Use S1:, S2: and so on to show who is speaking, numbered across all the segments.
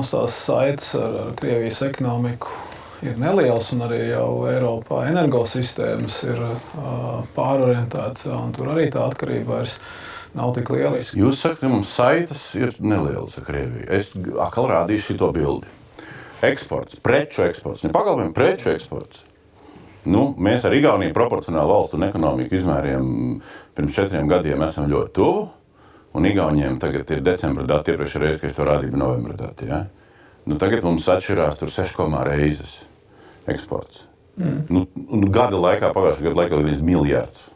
S1: mums tās saites ar Krievijas ekonomiku ir nelielas, un arī jau Eiropā energosistēmas ir pārorientētas, un tur arī tā atkarība vairs nav tik lieliska.
S2: Jūs sakat, ka mums saites ir nelielas ar Krieviju. Es atkal rādīšu šito bildi. Eksports, preču eksports, ne pakalpojumu, preču eksports. Mēs ar Igauniju proporcionāli valstu un ekonomiku izmēriem pirms 4 gadiem esam ļoti tuvu, un Igauniem tagad ir decembra dati, iepriekšējā reize, ka es to rādīju novembra dati. Ja? Tagad mums atšķirās tur 6 reizes eksports. Gada laikā, pagājušā gada laikā, ir 1 miljards.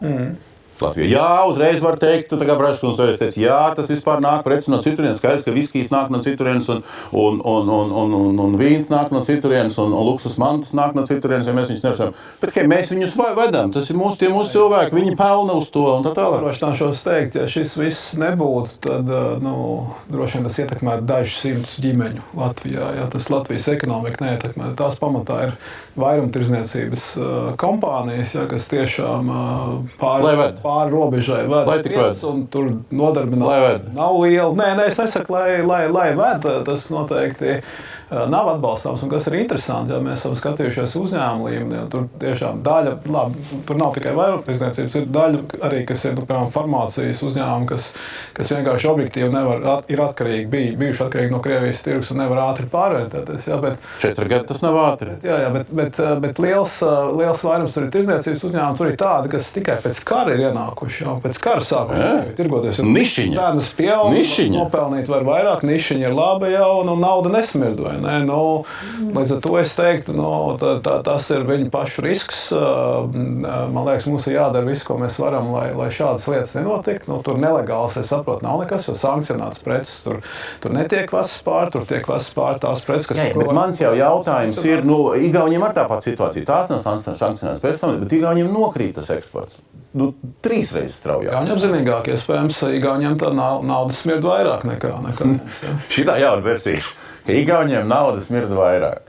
S2: Latvijā. Jā, uzreiz var teikt, tā kā Braškungs toreiz teica, jā, tas vispār nāk preci no citurienes, skaidrs, ka viskijs nāk no citurienes, un vīns nāk no citurienes, un luksus mantas nāk no citurienes, ja mēs viņus nerašām. Bet mēs viņus vedam, tas ir mūsu cilvēki, viņi pelna uz to, un tā tālāk.
S1: Roštāšos teikt, ja šis viss nebūtu, tad, droši vien tas ietekmētu dažus simtus ģimeņu Latvijā, ja tas Latvijas ekonomika neietekmē. Tās pamatā ir vairumtirdzniecības kompānijas, ja, kas tiešām pāri robežai ved lietas, un tur nodarbinātība nav liela. Nē, es nesaku, lai ved, tas noteikti nav atbalstāms, un kas ir interesanti, ja mēs esam skatījušies uzņēmumu līmenī, tur tiešām daļa, tur nav tikai vairumtirdzniecības, ir daļa arī, kas ir, piemēram, farmācijas uzņēmumi, kas vienkārši objektīvi ir atkarīgi, bijuši atkarīgi no Krievijas tirgus un nevar ātri pārvērtēties. Ja,
S2: 4 gadi tas nav ātri.
S1: Bet liels vairums tur ir tirdzniecības uzņēmumi, tur ir tādi, kas tikai pēc kara ir ienākuši, jau pēc kara sākuši tirgoties.
S2: Nišiņa.
S1: Cenas pieaug, nopelnīt var vairāk, nišiņa ir laba jau, un nauda nesmird, vai ne? Līdz ar to es teiktu, tas ir viņu pašu risks. Man liekas, mums ir jādara viss, ko mēs varam, lai šādas lietas nenotiktu. Tur nelegāls, es saprotu, nav nekas, jo sankcionēts preces tur netiek vesas pār, tur tiek vesas pār tās preces, kas...
S2: Bet mans jau jautājums ir, Igauniem ar tāpat situācija, tās nav sankcionētas pēc tam, bet Igauniem nokrīt tas eksports. 3 reizes straujāk.
S1: Igauni apzinīgāk, iespējams, Igauniem tā naudas smird vairāk nekā.
S2: Šitā jauna versija. Ka Igauniem naudas smird vairāk.